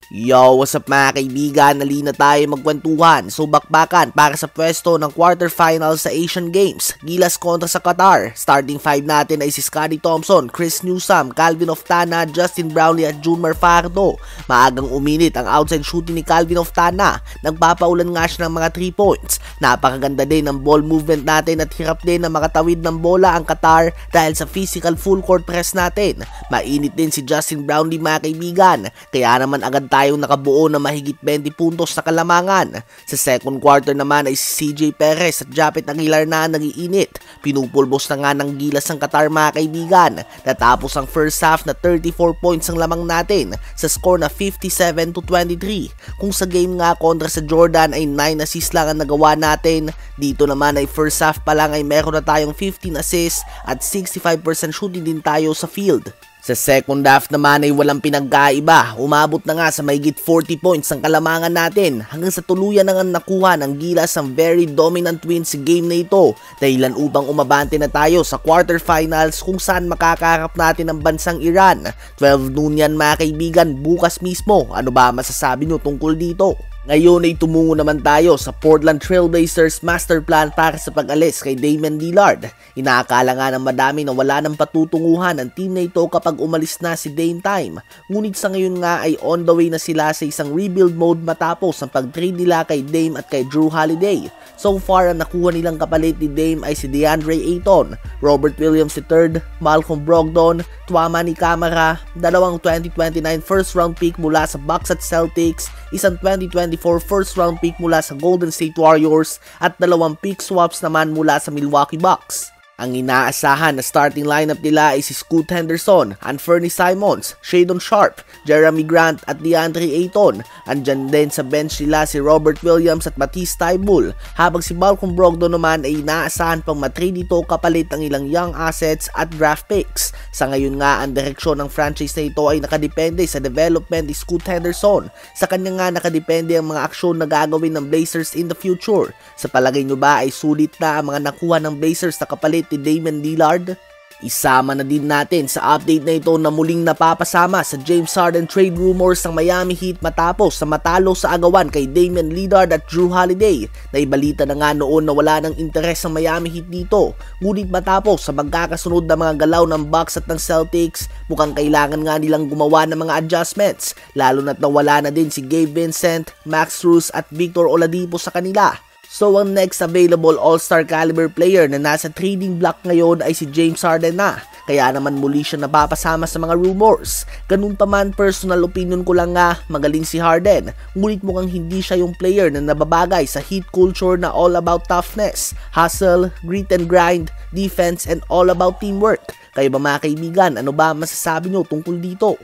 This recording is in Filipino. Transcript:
Yo, what's up mga kaibigan? Nalina tayo magkwentuhan. So bakbakan para sa pwesto ng quarterfinals sa Asian Games. Gilas kontra sa Qatar. Starting 5 natin ay si Scottie Thompson, Chris Newsome, Calvin Oftana, Justin Brownlee at Junmar Fajardo. Maagang uminit ang outside shooting ni Calvin Oftana. Nagpapaulan nga siya ng mga 3 points. Napakaganda din ng ball movement natin at hirap din na makatawid ng bola ang Qatar dahil sa physical full court press natin. Mainit din si Justin Brownlee mga kaibigan. Kaya naman agad tayong nakabuo na mahigit 20 puntos na kalamangan. Sa second quarter naman ay si CJ Perez at Japet Aguilar na nagiinit. Pinupulbos na nga ng Gilas ng Qatar mga kaibigan. Natapos ang first half na 34 points ang lamang natin sa score na 57-23. Kung sa game nga kontra sa Jordan ay 9 assists lang ang nagawa natin, dito naman ay first half pa lang ay meron na tayong 15 assists at 65% shooting din tayo sa field. Sa second half naman ay walang pinagkaiba, umabot na nga sa mahigit 40 points ang kalamangan natin hanggang sa tuluyan na nga nakuha ng Gilas ang very dominant win sa game na ito dahilan upang umabante na tayo sa quarterfinals kung saan makakaharap natin ang bansang Iran. 12 noon yan mga kaibigan, bukas mismo. Ano ba masasabi nyo tungkol dito? Ngayon ay tumungo naman tayo sa Portland Trail Blazers master plan para sa pag-alis kay Damian Lillard. Inaakala nga ng madami na wala nang patutunguhan ang team na ito kapag umalis na si Dame Time. Ngunit sa ngayon nga ay on the way na sila sa isang rebuild mode matapos ang pag-trade nila kay Dame at kay Jrue Holiday. So far ang nakuha nilang kapalit ni Dame ay si DeAndre Ayton, Robert Williams III, Malcolm Brogdon, Tuamani Camara, dalawang 2029 first round pick mula sa Bucks at Celtics, isang 2024 first round pick mula sa Golden State Warriors at dalawang pick swaps naman mula sa Milwaukee Bucks. Ang inaasahan na starting lineup nila ay si Scoot Henderson, Anthony Simons, Shadon Sharpe, Jeremy Grant at DeAndre Ayton. Andyan din sa bench nila si Robert Williams at Matisse Thybulle, habang si Malcolm Brogdon naman ay inaasahan pang matrade dito kapalit ang ilang young assets at draft picks. Sa ngayon nga ang direksyon ng franchise na ito ay nakadepende sa development ni Scoot Henderson. Sa kanya nga nakadepende ang mga aksyon na gagawin ng Blazers in the future. Sa palagay nyo ba ay sulit na ang mga nakuha ng Blazers na kapalit ni Damian Lillard? Isama na din natin sa update na ito na muling napapasama sa James Harden trade rumors ng Miami Heat matapos sa matalo sa agawan kay Damian Lillard at Jrue Holiday. Naibalita na nga noon na wala ng interes ang Miami Heat dito. Ngunit matapos sa magkakasunod na mga galaw ng Bucks at ng Celtics, mukhang kailangan nga nilang gumawa ng mga adjustments, lalo na't nawala na din si Gabe Vincent, Max Strus at Victor Oladipo sa kanila. So ang next available all-star caliber player na nasa trading block ngayon ay si James Harden na. Kaya naman muli siya napapasama sa mga rumors. Ganun pa man, personal opinion ko lang nga, magaling si Harden. Ngunit mukhang hindi siya yung player na nababagay sa Heat culture na all about toughness, hustle, grit and grind, defense and all about teamwork. Kayo ba mga kaibigan, ano ba masasabi nyo tungkol dito?